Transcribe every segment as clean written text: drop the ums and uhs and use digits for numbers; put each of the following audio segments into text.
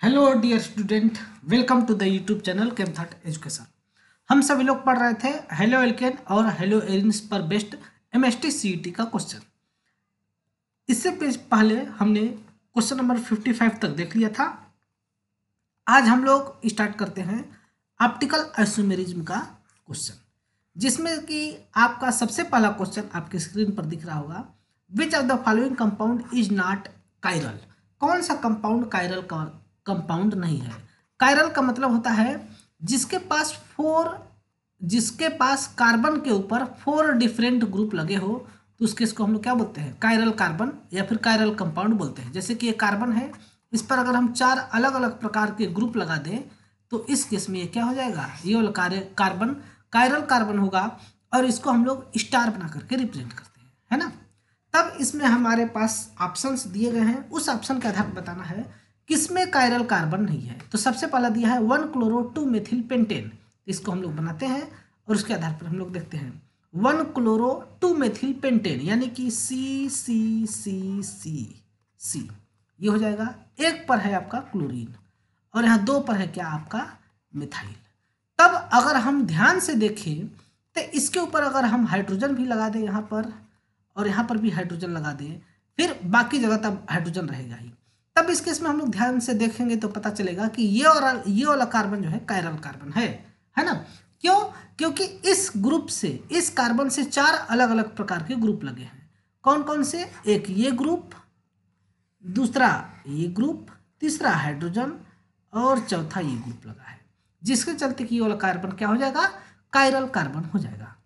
Hello dear student, welcome to the YouTube channel केमथट education. हम सभी लोग पढ़ रहे थे हेलो एल्केन और हेलो एरिन्स पर बेस्ड एमएसटी सीईटी का क्वेश्चन। इससे पहले हमने क्वेश्चन नंबर 55 तक देख लिया था। आज हम लोग स्टार्ट करते हैं ऑप्टिकल आइसोमेरिज्म का क्वेश्चन, जिसमें कि आपका सबसे पहला क्वेश्चन आपके स्क्रीन पर दिख रहा होगा। Which of the following compound is not chiral? कौन सा कंपाउंड कायरल का कंपाउंड नहीं है? कायरल का मतलब होता है जिसके पास कार्बन के ऊपर 4 डिफरेंट ग्रुप लगे हो, तो उस केस को हम लोग क्या बोलते हैं? कायरल कार्बन या फिर कायरल कंपाउंड बोलते हैं। जैसे कि ये कार्बन है, इस पर अगर हम 4 अलग अलग प्रकार के ग्रुप लगा दें तो इस केस में ये क्या हो जाएगा? ये वाला कार्बन कायरल कार्बन होगा और इसको हम लोग स्टार बना करके रिप्रेजेंट करते हैं, है ना। तब इसमें हमारे पास ऑप्शंस दिए गए हैं, उस ऑप्शन के आधार पर बताना है किसमें कायरल कार्बन नहीं है। तो सबसे पहला दिया है 1 क्लोरो 2 मेथिल पेंटेन, इसको हम लोग बनाते हैं और उसके आधार पर हम लोग देखते हैं 1 क्लोरो 2 मेथिल पेंटेन यानी कि सी सी सी सी सी, ये हो जाएगा। एक पर है आपका क्लोरीन और यहाँ 2 पर है क्या? आपका मिथाइल। तब अगर हम ध्यान से देखें तो इसके ऊपर अगर हम हाइड्रोजन भी लगा दें यहाँ पर और यहाँ पर भी हाइड्रोजन लगा दें, फिर बाकी जगह तब हाइड्रोजन रहेगा ही। तब इस केस में हम लोग ध्यान से देखेंगे तो पता चलेगा कि ये वाला कार्बन जो है कायरल कार्बन है ना। क्यों? क्योंकि इस ग्रुप से, इस कार्बन से 4 अलग अलग प्रकार के ग्रुप लगे हैं। कौन कौन से? एक ये ग्रुप, दूसरा ये ग्रुप, तीसरा हाइड्रोजन और चौथा ये ग्रुप लगा है, जिसके चलते कि ये वाला कार्बन क्या हो जाएगा? कायरल कार्बन हो जाएगा।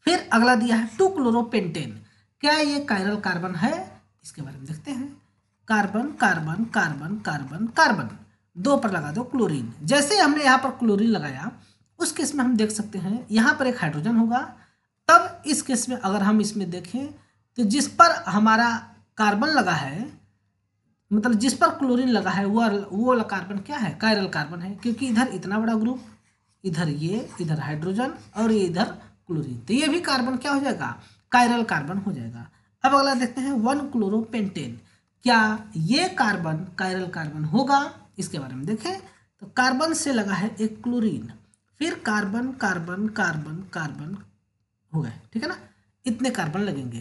फिर अगला दिया है 2 क्लोरोपेंटेन, क्या ये कायरल कार्बन है? इसके बारे में देखते हैं। Carbon carbon carbon carbon carbon, 2 पर लगा दो क्लोरीन। जैसे हमने यहाँ पर क्लोरीन लगाया उस केस में हम देख सकते हैं यहाँ पर एक हाइड्रोजन होगा। तब इस केस में अगर हम इसमें देखें तो जिस पर हमारा कार्बन लगा है, मतलब जिस पर क्लोरीन लगा है वो वाला कार्बन क्या है? कायरल कार्बन है, क्योंकि इधर इतना बड़ा ग्रुप, इधर ये, इधर हाइड्रोजन और ये इधर क्लोरीन, तो ये भी कार्बन क्या हो जाएगा? कायरल कार्बन हो जाएगा। अब अगला देखते हैं 1 क्लोरोपेंटेन, क्या ये कार्बन कायरल कार्बन होगा? इसके बारे में देखें तो कार्बन से लगा है एक क्लोरीन, फिर कार्बन कार्बन कार्बन कार्बन हो गए, ठीक है ना। इतने कार्बन लगेंगे।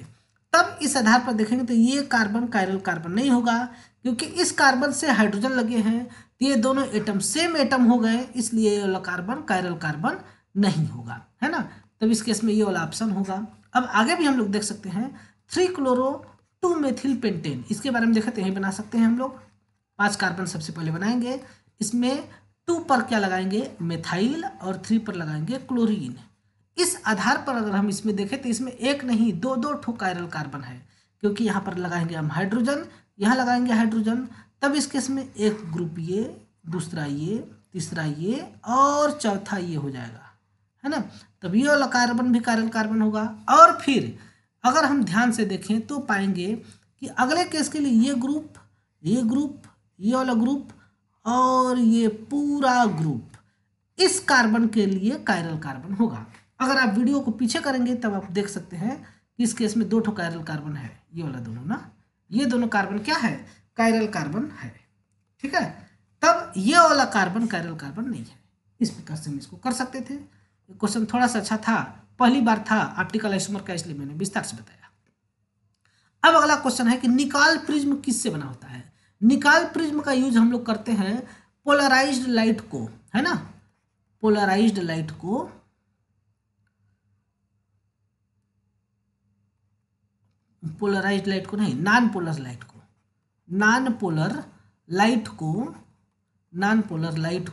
तब इस आधार पर देखेंगे तो ये कार्बन कायरल कार्बन नहीं होगा, क्योंकि इस कार्बन से हाइड्रोजन लगे हैं तो ये दोनों एटम सेम एटम हो गए, इसलिए ये वाला कार्बन कायरल कार्बन नहीं होगा, है ना। तब इस केस में ये वाला ऑप्शन होगा। अब आगे भी हम लोग देख सकते हैं 3 क्लोरो 2 मेथिल पेंटेन, इसके बारे में देखें तो यही बना सकते हैं हम लोग। 5 कार्बन सबसे पहले बनाएंगे, इसमें 2 पर क्या लगाएंगे? मेथाइल और 3 पर लगाएंगे क्लोरीन। इस आधार पर अगर हम इसमें देखें तो इसमें एक नहीं 2 ठो कायरल कार्बन है, क्योंकि यहाँ पर लगाएंगे हम हाइड्रोजन, यहाँ लगाएंगे हाइड्रोजन। तब इस केस में एक ग्रुप ये, दूसरा ये, तीसरा ये और चौथा ये हो जाएगा, है ना। तब ये वाला कार्बन भी कायरल कार्बन होगा। और फिर अगर हम ध्यान से देखें तो पाएंगे कि अगले केस के लिए ये ग्रुप, ये ग्रुप, ये वाला ग्रुप और ये पूरा ग्रुप इस कार्बन के लिए कायरल कार्बन होगा। अगर आप वीडियो को पीछे करेंगे तब आप देख सकते हैं कि इस केस में 2 ठो कायरल कार्बन है, ये वाला दोनों ना, ये दोनों कार्बन क्या है? कायरल कार्बन है, ठीक है। तब ये वाला कार्बन कायरल कार्बन नहीं है। इस प्रकार से हम इसको कर सकते थे। क्वेश्चन थोड़ा सा अच्छा था, पहली बार था ऑप्टिकल आइसोमर का, इसलिए मैंने विस्तार से बताया। अब अगला क्वेश्चन है कि निकाल प्रिज्म किससे बना होता है? निकाल प्रिज्म का यूज हम लोग करते हैं पोलराइज्ड लाइट को, है ना। पोलराइज्ड लाइट को नहीं, नॉन पोलर लाइट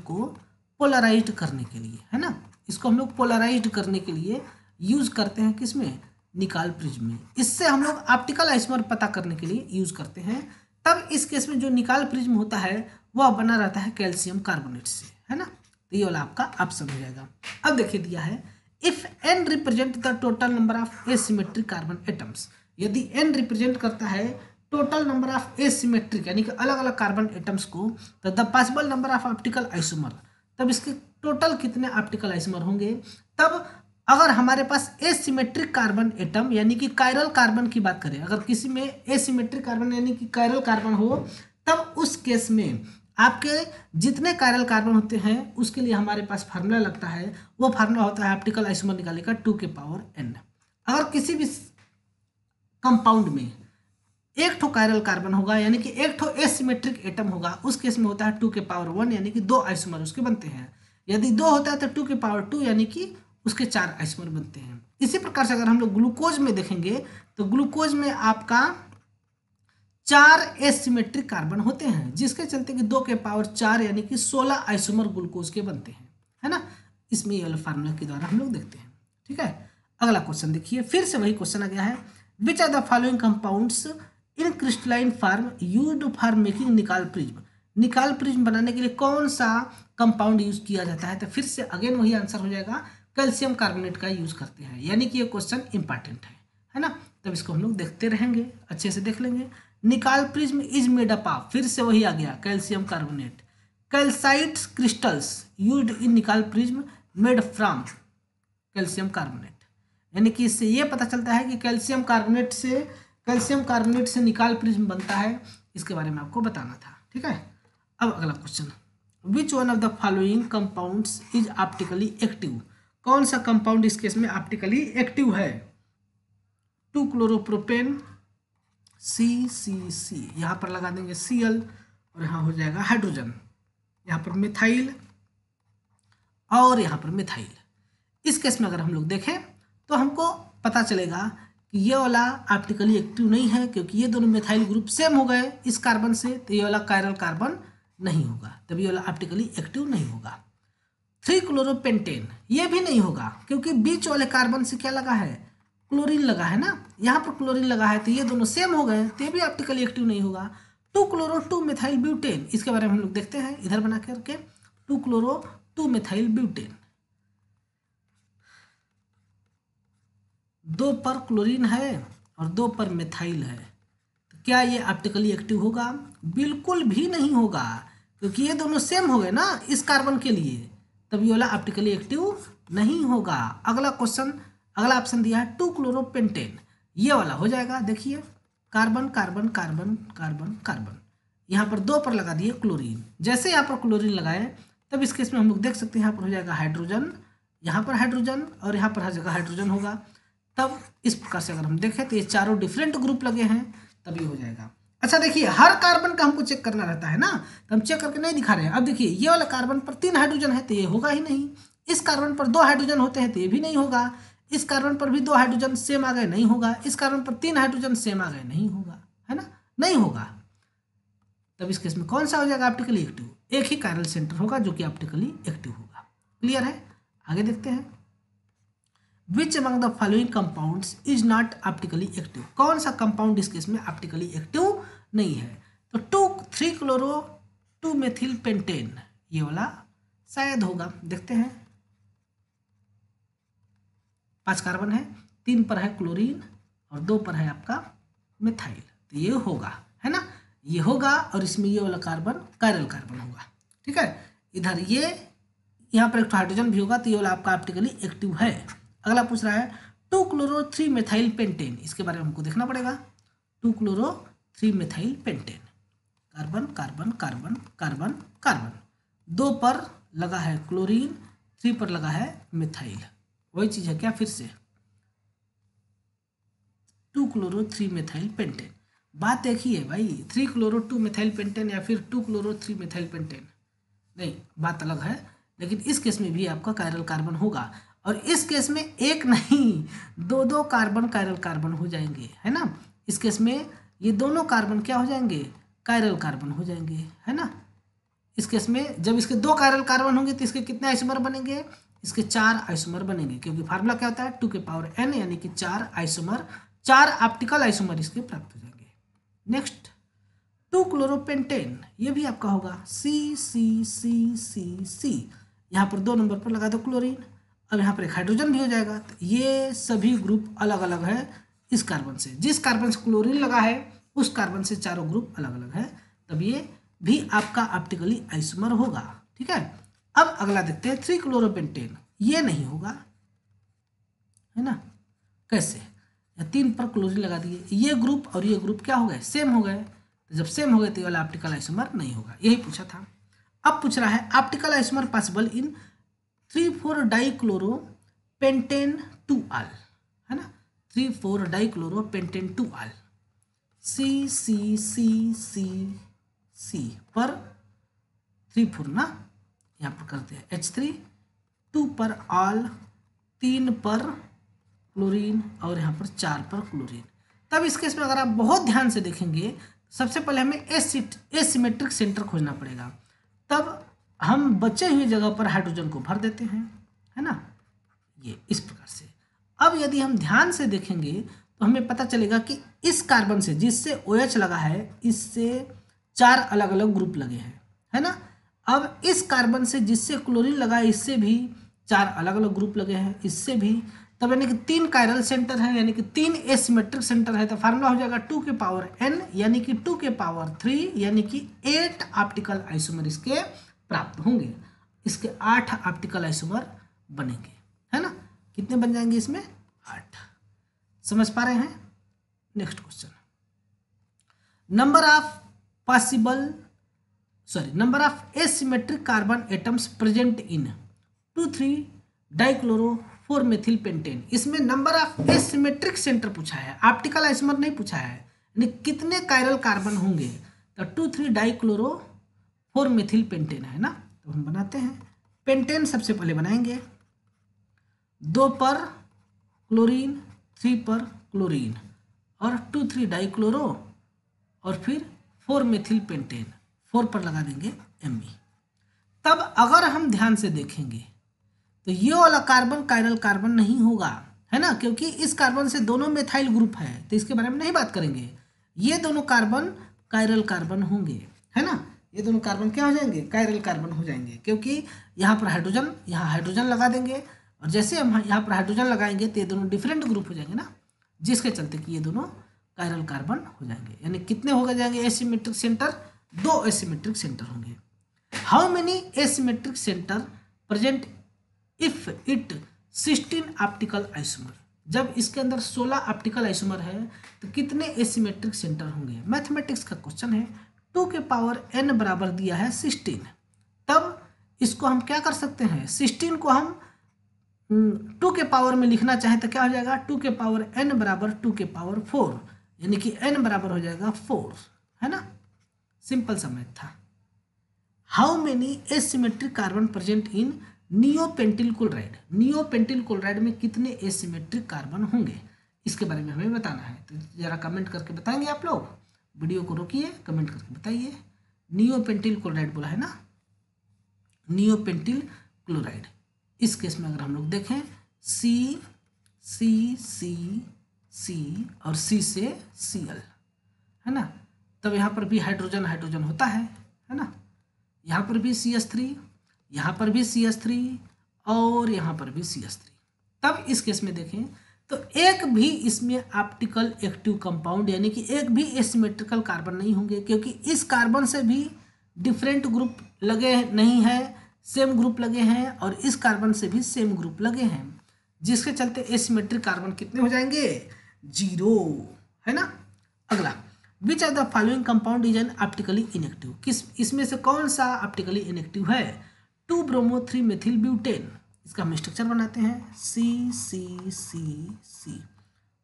को पोलराइज्ड करने के लिए, है ना। इसको हम लोग पोलराइज्ड करने के लिए यूज करते हैं किसमें? निकाल प्रिज्म में। इससे हम लोग ऑप्टिकल आइसोमर पता करने के लिए यूज करते हैं। तब इस केस में जो निकाल प्रिज्म होता है वह बना रहता है कैल्शियम कार्बोनेट से, है ना। तो ये वाला आपका ऑप्शन हो जाएगा। अब देखिए दिया है if n represent the total number of asymmetric carbon atoms, यदि n रिप्रेजेंट करता है टोटल नंबर ऑफ एसिमेट्रिक यानी कि अलग अलग कार्बन एटम्स को, तो the possible number of optical isomer, तब इसके टोटल कितने ऑप्टिकल आइसोमर होंगे? तब अगर हमारे पास एसिमेट्रिक कार्बन एटम यानी कि कायरल कार्बन की बात करें, अगर किसी में एसिमेट्रिक कार्बन यानी कि कायरल कार्बन हो, तब उस केस में आपके जितने कायरल कार्बन होते हैं उसके लिए हमारे पास फार्मूला लगता है, वो फार्मूला होता है ऑप्टिकल आइसोमर निकालने का 2n। अगर किसी भी कंपाउंड में एक ठो कायरल कार्बन होगा यानी कि एक ठो एसिमेट्रिक एटम होगा, उस केस में होता है 2 यानी कि 2 आइसोमर उसके बनते हैं। यदि 2 होता है तो 2 यानी कि उसके 4 आइसोमर बनते हैं। इसी प्रकार से अगर हम लोग ग्लूकोज में देखेंगे तो ग्लूकोज में आपका 4 एसिमेट्रिक कार्बन होते हैं, जिसके चलते कि 2 यानी कि 16 आइसोमर ग्लूकोज के बनते हैं, है ना। इसमें ये वाला फार्मूला के द्वारा हम लोग देखते हैं। ठीक है, अगला क्वेश्चन देखिए, फिर से वही क्वेश्चन आ गया है। Which are the following compounds in crystalline form used for making Nicol prism. Nicol prism बनाने के लिए कौन सा कंपाउंड यूज किया जाता है? तो फिर से अगेन वही आंसर हो जाएगा, कैल्शियम कार्बोनेट का यूज करते हैं, यानी कि ये क्वेश्चन इंपॉर्टेंट है ना। तब इसको हम लोग देखते रहेंगे, अच्छे से देख लेंगे। Nicol prism is made up of, फिर से वही आ गया, calcium carbonate. Calcite crystals used in Nicol prism made from calcium carbonate. यानी कि इससे ये पता चलता है कि कैल्शियम कार्बोनेट से निकाल प्रिज्म बनता है। इसके बारे में आपको बताना था। ठीक है, अब अगला question, which one of the following compounds is optically active. कौन सा कंपाउंड इस केस में ऑप्टिकली एक्टिव है? 2-क्लोरोप्रोपेन CCC, यहाँ पर लगा देंगे Cl और यहाँ हो जाएगा हाइड्रोजन, यहाँ पर मिथाइल और यहाँ पर मिथाइल। इस केस में अगर हम लोग देखें तो हमको पता चलेगा कि ये वाला ऑप्टिकली एक्टिव नहीं है, क्योंकि ये दोनों मिथाइल ग्रुप सेम हो गए इस कार्बन से, तो ये वाला कायरल कार्बन नहीं होगा, तभी ये वाला ऑप्टिकली एक्टिव नहीं होगा। 3-क्लोरोपेंटेन ये भी नहीं होगा, क्योंकि बीच वाले कार्बन से क्या लगा है? क्लोरीन लगा है ना, यहाँ पर क्लोरीन लगा है, तो ये दोनों सेम हो गए, तो ये भी ऑप्टिकली एक्टिव नहीं होगा। 2-क्लोरो-2-मिथाइल ब्यूटेन, इसके बारे में हम लोग देखते हैं इधर बना करके, 2-क्लोरो-2-मिथाइल ब्यूटेन। 2 पर क्लोरीन है और 2 पर मिथाइल है, तो क्या ये ऑप्टिकली एक्टिव होगा? बिल्कुल भी नहीं होगा, क्योंकि ये दोनों सेम हो गए ना इस कार्बन के लिए, तब ये वाला ऑप्टिकली एक्टिव नहीं होगा। अगला क्वेश्चन, अगला ऑप्शन दिया है 2-क्लोरोपेंटेन, ये वाला हो जाएगा। देखिए, carbon carbon carbon carbon carbon, यहाँ पर 2 पर लगा दिए क्लोरीन। जैसे यहाँ पर क्लोरीन लगाए तब इस केस में हम लोग देख सकते हैं यहाँ पर हो जाएगा हाइड्रोजन, यहाँ पर हाइड्रोजन और यहाँ पर हर जगह हाइड्रोजन होगा। तब इस प्रकार से अगर हम देखें तो ये चारों डिफरेंट ग्रुप लगे हैं, तब ये हो जाएगा। अच्छा देखिए, हर कार्बन का हमको चेक करना रहता है ना, तो हम चेक करके नहीं दिखा रहे हैं। अब देखिए, ये वाला कार्बन पर 3 हाइड्रोजन है तो ये होगा ही नहीं। इस कार्बन पर 2 हाइड्रोजन होते हैं तो ये भी नहीं होगा। इस कार्बन पर भी 2 हाइड्रोजन सेम आ गए, नहीं होगा। इस कार्बन पर 3 हाइड्रोजन सेम आ गए, नहीं होगा, है ना, नहीं होगा। तब इस केस में कौन सा हो जाएगा ऑप्टिकली एक्टिव? एक ही कायरल सेंटर होगा जो कि ऑप्टिकली एक्टिव होगा। क्लियर है, आगे देखते हैं। Which among the following compounds is not optically active. कौन सा कंपाउंड इस केस में ऑप्टिकली एक्टिव नहीं है? तो 2-3-क्लोरो-2-मेथिल पेंटेन, ये वाला शायद होगा, देखते हैं। 5 कार्बन है, 3 पर है क्लोरीन और 2 पर है आपका मिथाइल, तो ये होगा, है ना, ये होगा। और इसमें ये वाला कार्बन कायरल कार्बन होगा। ठीक है, इधर ये यहाँ पर एक हाइड्रोजन भी होगा, तो ये वाला आपका ऑप्टिकली एक्टिव है। अगला पूछ रहा है 2-क्लोरो-3-मेथाइल पेंटेन, इसके बारे में हमको देखना पड़ेगा। 2-क्लोरो-3-मेथाइल pentane, carbon carbon carbon carbon carbon, 2 पर लगा है क्लोरीन, 3 पर लगा है मिथाइल, वही चीज़ है क्या? फिर से 2-क्लोरो-3-मेथाइल पेंटेन, बात एक ही है भाई, 3-क्लोरो-2-मेथाइल पेंटेन या फिर 2-क्लोरो-3-मेथाइल पेंटेन, नहीं, बात अलग है। लेकिन इस केस में भी आपका कायरल कार्बन होगा, और इस केस में एक नहीं 2 कार्बन कायरल कार्बन हो जाएंगे, है ना। इस केस में ये दोनों कार्बन क्या हो जाएंगे? कायरल कार्बन हो जाएंगे, है ना। इस केस में जब इसके 2 कायरल कार्बन होंगे तो इसके कितने आइसोमर बनेंगे? इसके 4 आइसोमर बनेंगे, क्योंकि फार्मूला क्या होता है 2n, यानी कि 4 आइसोमर, 4 ऑप्टिकल आइसोमर इसके प्राप्त हो जाएंगे। नेक्स्ट 2-क्लोरोपेंटेन, ये भी आपका होगा CCCCC, यहाँ पर 2 नंबर पर लगा दो क्लोरीन, अब यहाँ पर एक हाइड्रोजन भी हो जाएगा। तो ये सभी ग्रुप अलग अलग है इस कार्बन से, जिस कार्बन से क्लोरीन लगा है उस कार्बन से चारों ग्रुप अलग अलग है, तब ये भी आपका ऑप्टिकली आइसोमर होगा। ठीक है, अब अगला देखते हैं 3-क्लोरोपेंटेन, ये नहीं होगा, है ना। कैसे? 3 पर क्लोरीन लगा दिए, ये ग्रुप और ये ग्रुप क्या हो गए? सेम हो गए, तो जब सेम होगा तो ये वाला ऑप्टिकल आइसोमर नहीं होगा, यही पूछा था। अब पूछ रहा है optical isomer possible in 3,4 dichloro pentane 2 आल, है ना, 3,4 डाइक्लोरो पेंटेन 2 आल, सी सी सी सी सी पर 3,4 ना, यहाँ पर करते हैं H3, 2 पर आल, 3 पर क्लोरीन और यहाँ पर 4 पर क्लोरीन। तब इस केस में अगर आप बहुत ध्यान से देखेंगे, सबसे पहले हमें एसिमेट्रिक सेंटर खोजना पड़ेगा। तब हम बचे हुए जगह पर हाइड्रोजन को भर देते हैं, है ना, ये इस प्रकार से। अब यदि हम ध्यान से देखेंगे तो हमें पता चलेगा कि इस कार्बन से जिससे OH लगा है, इससे 4 अलग अलग ग्रुप लगे हैं, है ना। अब इस कार्बन से जिससे क्लोरीन लगा है, इससे भी 4 अलग अलग ग्रुप लगे हैं, इससे भी। तब यानी कि 3 कायरल सेंटर है, यानी कि 3 एसिमेट्रिक सेंटर है। तो फार्मूला हो जाएगा 2 के पावर n यानी कि 2 के पावर 3 यानी कि 8 ऑप्टिकल आइसोमर इसके प्राप्त होंगे। इसके 8 ऑप्टिकल आइसोमर बनेंगे, है ना। कितने बन जाएंगे इसमें? 8। समझ पा रहे हैं? Next question, number of asymmetric carbon atoms present in 2,3 dichloro 4 methyl pentane. इसमें नंबर ऑफ एसिमेट्रिक सेंटर पूछा है, ऑप्टिकल आइसोमर नहीं पूछा है, यानी कितने कायरल कार्बन होंगे। तो 2,3 डाइक्लोरो 4 मेथिल पेंटेन है ना। तो हम बनाते हैं, पेंटेन सबसे पहले बनाएंगे, 2 पर क्लोरीन, 3 पर क्लोरीन और 2,3 डाइक्लोरो और फिर 4 मेथिल पेंटेन, 4 पर लगा देंगे Me। तब अगर हम ध्यान से देखेंगे तो ये वाला कार्बन कायरल कार्बन नहीं होगा, है ना, क्योंकि इस कार्बन से दोनों मेथाइल ग्रुप है, तो इसके बारे में नहीं बात करेंगे। ये दोनों कार्बन कायरल कार्बन होंगे, है ना, ये दोनों कार्बन क्या हो जाएंगे? कायरल कार्बन हो जाएंगे, क्योंकि यहाँ पर हाइड्रोजन, यहाँ हाइड्रोजन लगा देंगे और जैसे हम यहाँ पर हाइड्रोजन लगाएंगे तो ये दोनों डिफरेंट ग्रुप हो जाएंगे ना, जिसके चलते कि ये दोनों कायरल कार्बन हो जाएंगे। यानी कितने हो जाएंगे एसिमेट्रिक सेंटर? 2 एसिमेट्रिक सेंटर होंगे। How many asymmetric centre present if it 16 optical isomer? जब इसके अंदर 16 ऑप्टिकल आइसोमर है तो कितने एसिमेट्रिक सेंटर होंगे? मैथमेटिक्स का क्वेश्चन है। 2 के पावर n बराबर दिया है 16। तब इसको हम क्या कर सकते हैं? 16 को हम 2 के पावर में लिखना चाहे तो क्या हो जाएगा? 2 के पावर n बराबर 2 के पावर 4, यानी कि n बराबर हो जाएगा 4, है ना। सिंपल सा मैथ था। How many asymmetric carbon present in neopentyl chloride? Neopentyl chloride में कितने एसिमेट्रिक कार्बन होंगे, इसके बारे में हमें बताना है। तो जरा कमेंट करके बताएंगे आप लोग। वीडियो को रोकिए, कमेंट करके बताइए। नियोपेंटिल क्लोराइड बोला है ना, नियोपेंटिल क्लोराइड। इस केस में अगर हम लोग देखें C C C C और C से Cl, है ना। तब यहाँ पर भी हाइड्रोजन हाइड्रोजन होता है ना। यहाँ पर भी CH3, यहाँ पर भी CH3 और यहाँ पर भी CH3। तब इस केस में देखें तो एक भी इसमें ऑप्टिकल एक्टिव कंपाउंड यानी कि एक भी एसिमेट्रिकल कार्बन नहीं होंगे, क्योंकि इस कार्बन से भी डिफरेंट ग्रुप लगे नहीं हैं, सेम ग्रुप लगे हैं, और इस कार्बन से भी सेम ग्रुप लगे हैं, जिसके चलते एसिमेट्रिक कार्बन कितने हो जाएंगे? 0, है ना। अगला, which of the following compound is an optically inactive? किस इसमें से कौन सा ऑप्टिकली इनएक्टिव है? 2 ब्रोमो 3 मेथिल ब्यूटेन। इसका हम स्ट्रक्चर बनाते हैं C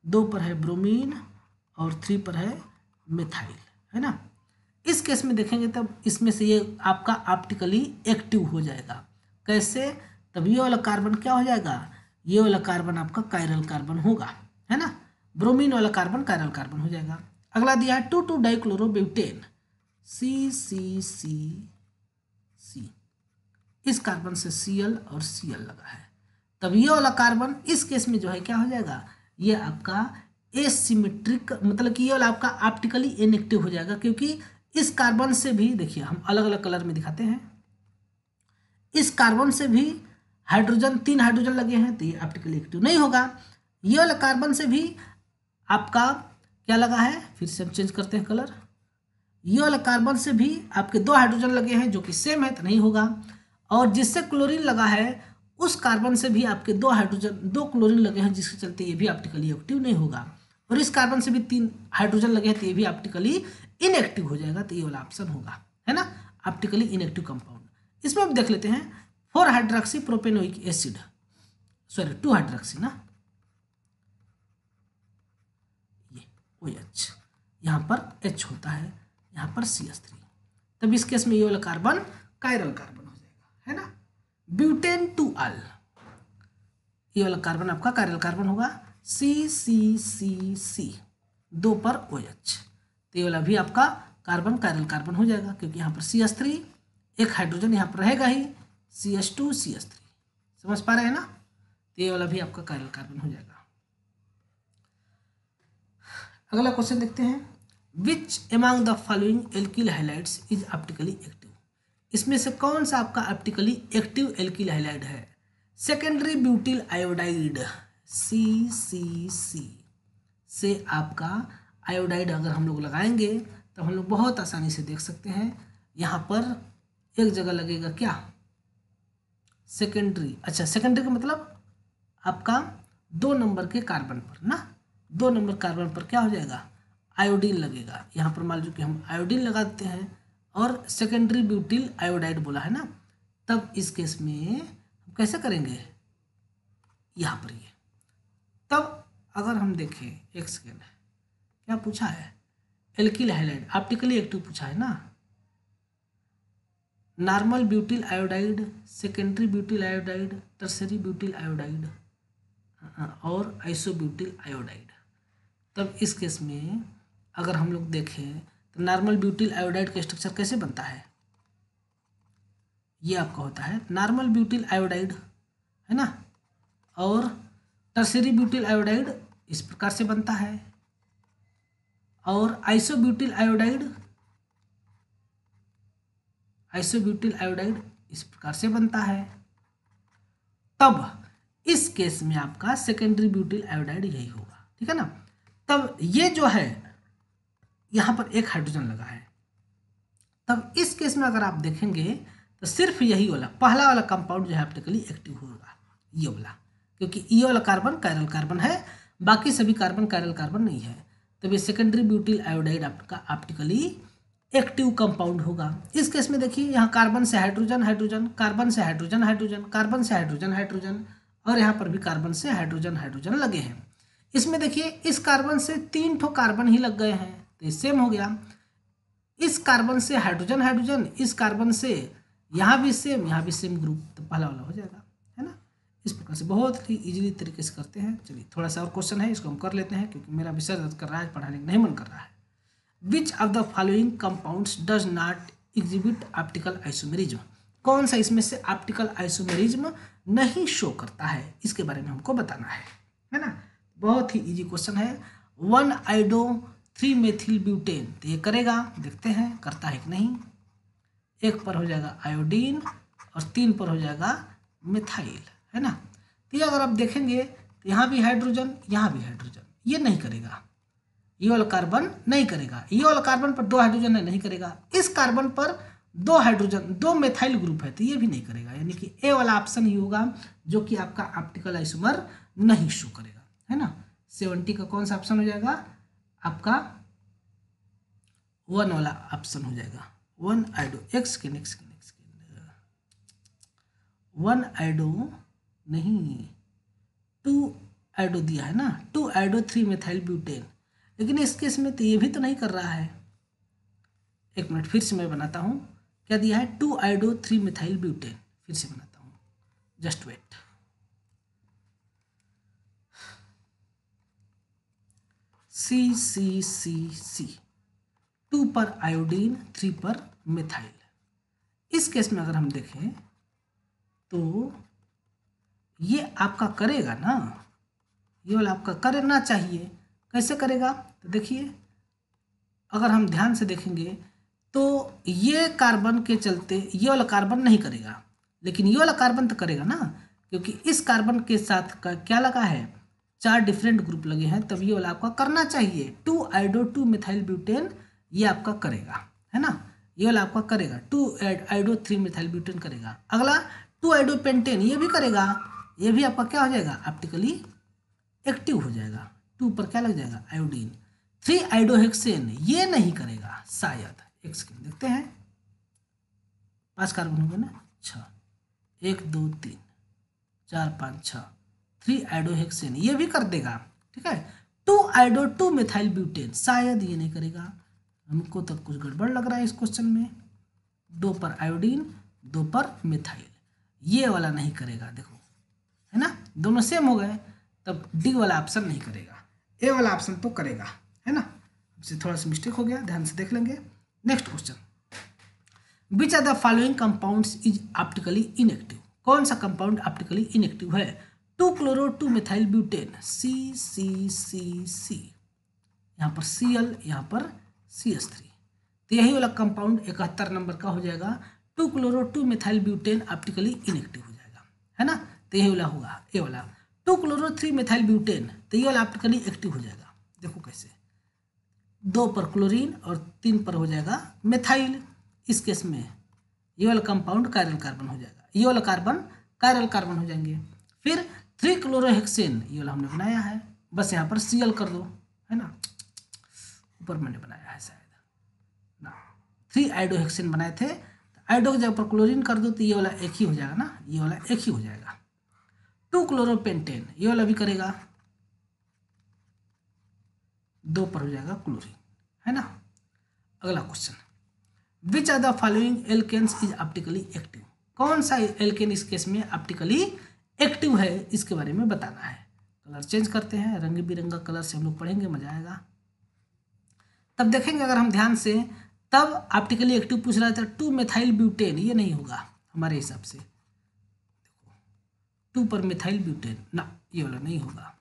2 पर है ब्रोमीन और 3 पर है मिथाइल, है ना। इस केस में देखेंगे तब इसमें से ये आपका ऑप्टिकली एक्टिव हो जाएगा। कैसे? तब ये वाला कार्बन क्या हो जाएगा? ये वाला कार्बन आपका कायरल कार्बन होगा, है ना। ब्रोमीन वाला कार्बन कायरल कार्बन हो जाएगा। अगला दिया है 2,2 डाइक्लोरोब्यूटेन C। इस कार्बन से Cl और Cl लगा है, तब ये वाला कार्बन इस केस में जो है क्या हो जाएगा? ये आपका एसिमेट्रिक, मतलब कि ये वाला आपका ऑप्टिकली इनएक्टिव हो जाएगा, क्योंकि इस कार्बन से भी देखिए हम अलग अलग कलर में दिखाते हैं। इस कार्बन से भी हाइड्रोजन 3 हाइड्रोजन लगे हैं, तो ये ऑप्टिकली एक्टिव नहीं होगा। ये वाला कार्बन से भी आपका क्या लगा है? फिर से हम चेंज करते हैं कलर। ये वाला कार्बन से भी आपके 2 हाइड्रोजन लगे हैं जो कि सेम है, तो नहीं होगा। और जिससे क्लोरीन लगा है उस कार्बन से भी आपके 2 हाइड्रोजन 2 क्लोरीन लगे हैं, जिसके चलते ये भी ऑप्टिकली एक्टिव नहीं होगा। और इस कार्बन से भी 3 हाइड्रोजन लगे हैं, तो ये भी ऑप्टिकली इनएक्टिव हो जाएगा, तो ये वाला ऑप्शन होगा, है ना, ऑप्टिकली इनएक्टिव कंपाउंड। इसमें अब देख लेते हैं 4 hydroxy propanoic acid, sorry 2 hydroxy ना, ये OH, यहाँ पर H होता है, यहाँ पर CH3, तब इस केस में ये वाला कार्बन कायरल कार्बन हो जाएगा, है ना। ब्यूटेन टू अल, ये वाला कार्बन आपका कायरल कार्बन होगा, CCCC 2 पर OH, तो ये वाला भी आपका कार्बन कायरल कार्बन हो जाएगा, क्योंकि यहाँ पर CH3 एक हाइड्रोजन यहाँ पर रहेगा ही, CH2 CH3, समझ पा रहे हैं ना, तो ये वाला भी आपका कायरल कार्बन हो जाएगा। अगला क्वेश्चन देखते हैं, which among the following alkyl halides is optically active, इसमें से कौन सा आपका ऑप्टिकली एक्टिव एल्किल हैलाइड है। सेकेंडरी ब्यूटिल आयोडाइड CCC से आपका आयोडाइड अगर हम लोग लगाएंगे तो हम लोग बहुत आसानी से देख सकते हैं, यहाँ पर एक जगह लगेगा क्या, सेकेंडरी, अच्छा सेकेंडरी का मतलब आपका 2 नंबर के कार्बन पर ना, 2 नंबर कार्बन पर क्या हो जाएगा, आयोडीन लगेगा। यहाँ पर मान लो कि हम आयोडीन लगा देते हैं और सेकेंडरी ब्यूटिल आयोडाइड बोला है ना, तब इस केस में हम कैसे करेंगे, यहाँ पर ये, तब अगर हम देखें, एक सेकेंड, क्या पूछा है, एल्किल हैलाइड ऑप्टिकली एक्टिव पूछा है ना, normal butyl iodide, secondary butyl iodide, tertiary butyl iodide और आइसोब्यूटिल आयोडाइड। तब इस केस में अगर हम लोग देखें तो नॉर्मल ब्यूटिल आयोडाइड का स्ट्रक्चर कैसे बनता है, ये आपका होता है नॉर्मल ब्यूटिल आयोडाइड, है ना, और टर्सरी ब्यूटिल आयोडाइड इस प्रकार से बनता है, और आइसोब्यूटिल आयोडाइड इस प्रकार से बनता है। तब इस केस में आपका सेकेंडरी ब्यूटिल आयोडाइड यही होगा, ठीक है ना। तब ये जो है यहाँ पर एक हाइड्रोजन लगा है, तब इस केस में अगर आप देखेंगे तो सिर्फ यही वाला पहला वाला कंपाउंड जो है ऑप्टिकली एक्टिव होगा, ये वाला, क्योंकि ये वाला कार्बन कायरल कार्बन है, बाकी सभी कार्बन कायरल कार्बन नहीं है, तब ये सेकेंडरी ब्यूटिल आयोडाइड आपका ऑप्टिकली एक्टिव कंपाउंड होगा। इस केस में देखिए यहाँ कार्बन से हाइड्रोजन हाइड्रोजन, कार्बन से हाइड्रोजन हाइड्रोजन, कार्बन से हाइड्रोजन हाइड्रोजन, और यहाँ पर भी कार्बन से हाइड्रोजन हाइड्रोजन लगे हैं। इसमें देखिए इस कार्बन से 3 ठो कार्बन ही लग गए हैं, तो ये सेम हो गया। इस कार्बन से हाइड्रोजन हाइड्रोजन, इस कार्बन से यहाँ भी सेम ग्रुप, तो पहला वाला हो जाएगा, है ना। इस प्रकार से बहुत ही इजीली तरीके से करते हैं। चलिए थोड़ा सा और क्वेश्चन है, इसको हम कर लेते हैं, क्योंकि मेरा विषय दर्द कर रहा है, पढ़ाने का नहीं मन कर रहा है। Which of the following compounds does not exhibit optical isomerism, कौन सा इसमें से ऑप्टिकल आइसोमेरिज्म नहीं शो करता है, इसके बारे में हमको बताना है ना। बहुत ही इजी क्वेश्चन है। 1-iodine-3-मेथिल-ब्यूटेन, तो ये करेगा, देखते हैं करता है कि नहीं। 1 पर हो जाएगा आयोडीन और 3 पर हो जाएगा मिथाइल, है ना। तो ये अगर आप देखेंगे तो यहाँ भी हाइड्रोजन, यहाँ भी हाइड्रोजन, ये नहीं करेगा, ये वाला कार्बन नहीं करेगा, ये वाला कार्बन पर 2 हाइड्रोजन है, नहीं करेगा। इस कार्बन पर 2 हाइड्रोजन 2 मेथाइल ग्रुप है, तो ये भी नहीं करेगा, यानी कि ए वाला ऑप्शन ही होगा जो कि आपका ऑप्टिकल आइसोमर नहीं शो करेगा, है ना। 70 का कौन सा ऑप्शन हो जाएगा आपका 1 वाला ऑप्शन हो जाएगा। 1-आइडो एक्स के नेक्स्ट 1-आइडो नहीं 2-आइडो दिया है ना, 2-आइडो-3-मेथाइल-ब्यूटेन, लेकिन इस केस में तो ये भी तो नहीं कर रहा है। एक मिनट फिर से मैं बनाता हूँ, क्या दिया है 2-आइडो-3-मेथाइल-ब्यूटेन, फिर से बनाता हूँ, जस्ट वेट। CCCC 2 पर आयोडीन 3 पर मिथाइल। इस केस में अगर हम देखें तो ये आपका करेगा ना, ये वाला आपका करना चाहिए। कैसे करेगा तो देखिए, अगर हम ध्यान से देखेंगे तो ये कार्बन के चलते ये वाला कार्बन नहीं करेगा, लेकिन ये वाला कार्बन तो करेगा ना, क्योंकि इस कार्बन के साथ का क्या लगा है 4 डिफरेंट ग्रुप लगे हैं, तब ये वाला आपका करना चाहिए। 2-आइडो-2-मेथाइल-ब्यूटेन ये आपका करेगा, है ना, ये वाला आपका करेगा। 2-आइडो-3-मेथाइल-ब्यूटेन करेगा। अगला 2-आइडो-पेंटेन ये भी करेगा, ये भी आपका क्या हो जाएगा ऑप्टिकली एक्टिव हो जाएगा। 2 पर क्या लग जाएगा आयोडीन, 3 आइडोहेक्सेन ये नहीं करेगा शायद। एक सेकेंड देखते हैं, 5 कार्बन हो गए ना, 6, 1 2 3 4 5 6, 3 आइडोहेक्सेन ये भी कर देगा, ठीक है। 2 आइडो 2 मिथाइल ब्यूटेन शायद ये नहीं करेगा। हमको तो कुछ गड़बड़ लग रहा है इस क्वेश्चन में। 2 पर आयोडीन, 2 पर मिथाइल, ये वाला नहीं करेगा, देखो है ना, दोनों सेम हो गए, तब डी वाला ऑप्शन नहीं करेगा, ए वाला ऑप्शन तो करेगा, है ना। हमसे थोड़ा सा मिस्टेक हो गया, ध्यान से देख लेंगे। Next question, which are the following compounds is optically inactive. कौन सा कंपाउंड ऑप्टिकली इनएक्टिव है? 2 chloro 2 methyl butane, C C C C, यहाँ पर Cl, यहाँ पर CH3, तो यही वाला कंपाउंड 71 नंबर का हो जाएगा। 2 chloro 2 methyl butane optically inactive हो जाएगा, है ना, तो यही वाला होगा ए वाला। 2 क्लोरो 3 मिथाइल ब्यूटेन, तो ये वाला ऑप्टिकली एक्टिव हो जाएगा। देखो कैसे, 2 पर क्लोरीन और 3 पर हो जाएगा मिथाइल। इस केस में ये वाला कंपाउंड कायरल कार्बन हो जाएगा, ये वाला कार्बन कायरल कार्बन हो जाएंगे। फिर 3 क्लोरोहेक्सेन, ये वाला हमने बनाया है, बस यहाँ पर Cl कर दो, है ना, ऊपर मैंने बनाया है शायद ना, 3 आइडोहेक्सेन बनाए थे, तो आइडो की जगह पर क्लोरीन कर दो, तो ये वाला एक ही हो जाएगा ना, ये वाला एक ही हो जाएगा। 2 क्लोरोपेंटेन, ये वाला भी करेगा, 2 पर हो जाएगा क्लोरीन, है ना। अगला question, which are the following alkenes is optically active. कौन सा एल्केन इस केस में ऑप्टिकली एक्टिव है, इसके बारे में बताना है। कलर चेंज करते हैं, रंग बिरंगा कलर से हम लोग पढ़ेंगे, मजा आएगा। तब देखेंगे अगर हम ध्यान से, तब ऑप्टिकली एक्टिव पूछ रहा था 2 मिथाइल ब्यूटेन, ये नहीं होगा हमारे हिसाब से। 2 पर मिथाइल ब्यूटेन ना, ये वाला नहीं होगा,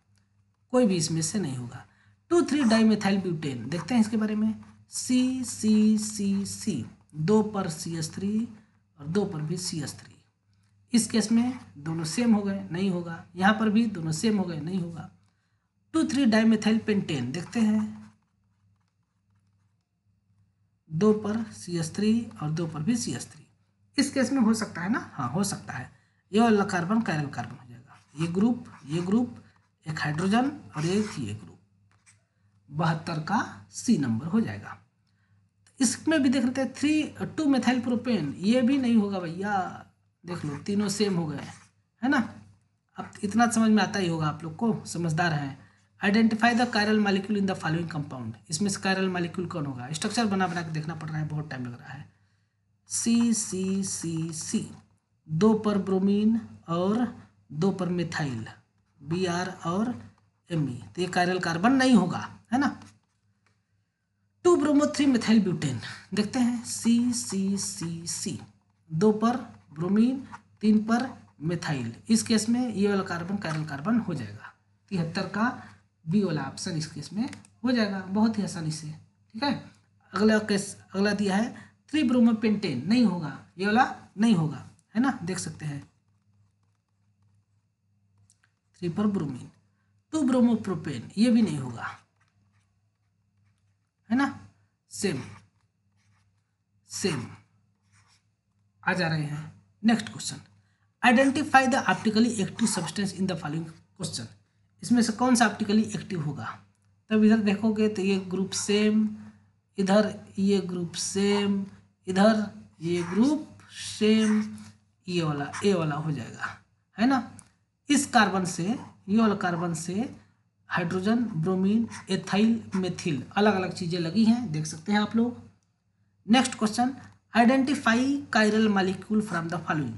कोई भी इसमें से नहीं होगा। 2 3 डाई मिथाइल ब्यूटेन, देखते हैं इसके बारे में, सी सी सी सी, 2 पर CH3 और 2 पर भी CH3। इस केस में दोनों सेम हो गए, नहीं होगा। यहाँ पर भी दोनों सेम हो गए, नहीं होगा। 2 3 डाई मिथाइल पेंटेन, देखते हैं, 2 पर CH3 और 2 पर भी CH3। इस केस में हो सकता है ना, हाँ हो सकता है। ये वाला कार्बन कायरल कार्बन हो जाएगा, ये ग्रुप, एक हाइड्रोजन और एक ये ग्रुप, 72 का C नंबर हो जाएगा। इसमें भी देख लेते हैं 2 मिथाइल प्रोपेन, ये भी नहीं होगा भैया, देख लो तीनों सेम हो गए, है ना। अब इतना समझ में आता ही होगा, आप लोग को समझदार हैं। Identify the chiral molecule in the following compound, इसमें से कायरल मॉलिक्यूल कौन होगा? स्ट्रक्चर बना बना के देखना पड़ रहा है, बहुत टाइम लग रहा है। सी सी सी सी, 2 पर ब्रोमीन और 2 पर मिथाइल, Br और Me, तो ये कायरल कार्बन नहीं होगा, है ना। 2 ब्रोमो 3 मिथाइल ब्यूटेन, देखते हैं, सी सी सी सी, 2 पर ब्रोमीन, 3 पर मिथाइल। इस केस में ये वाला कार्बन कायरल कार्बन हो जाएगा, 73 का बी वाला ऑप्शन इस केस में हो जाएगा, बहुत ही आसानी से, ठीक है। अगला केस, अगला दिया है 3 ब्रोमो पेंटेन, नहीं होगा, ये वाला नहीं होगा, है ना, देख सकते हैं, 3 पर ब्रोमीन। 2 ब्रोमो प्रोपेन, ये भी नहीं होगा, है ना, सेम आ जा रहे हैं। Next question, identify the optically active substance in the following question, इसमें से कौन सा ऑप्टिकली एक्टिव होगा? तब इधर देखोगे तो ये ग्रुप सेम, इधर ये ग्रुप सेम, इधर ये ग्रुप सेम, ये वाला ए वाला हो जाएगा, है ना। इस कार्बन से, ये वाला कार्बन से हाइड्रोजन, ब्रोमीन, एथाइल, मेथिल, अलग अलग चीज़ें लगी हैं, देख सकते हैं आप लोग। Next question, identify chiral molecule from the following,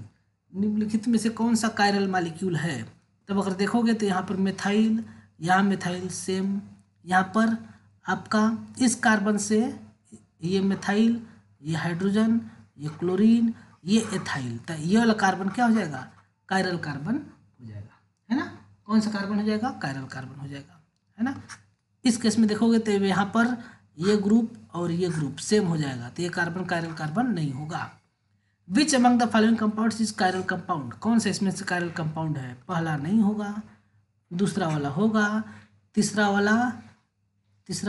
निम्नलिखित में से कौन सा कायरल मॉलिक्यूल है? तब अगर देखोगे तो यहाँ पर मिथाइल, यहाँ मिथाइल सेम, यहाँ पर आपका इस कार्बन से ये मिथाइल, ये हाइड्रोजन, ये क्लोरीन, ये एथाइल, तो ये वाला कार्बन क्या हो जाएगा? कायरल कार्बन हो जाएगा, है ना। कौन सा कार्बन हो जाएगा? कायरल कार्बन हो जाएगा, है ना। इस केस में देखोगे तो यहाँ पर ये ग्रुप और ये ग्रुप सेम हो जाएगा, तो ये कार्बन कायरल कार्बन नहीं होगा। Which among the following compounds is chiral compound, कौन सा इसमें से कायरल कंपाउंड है? पहला नहीं होगा, दूसरा वाला होगा, तीसरा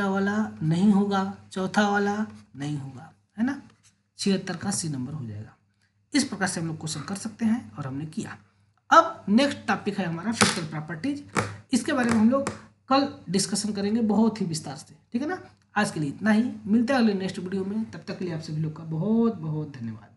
वाला नहीं होगा, चौथा वाला नहीं होगा, है ना। 76 का सी नंबर हो जाएगा। इस प्रकार से हम लोग क्वेश्चन कर सकते हैं और हमने किया। अब नेक्स्ट टॉपिक है हमारा फिजिकल प्रॉपर्टीज, इसके बारे में हम लोग कल डिस्कशन करेंगे बहुत ही विस्तार से, ठीक है ना। आज के लिए इतना ही, मिलते हैं अगले नेक्स्ट वीडियो में, तब तक के लिए आप सभी लोग का बहुत बहुत धन्यवाद।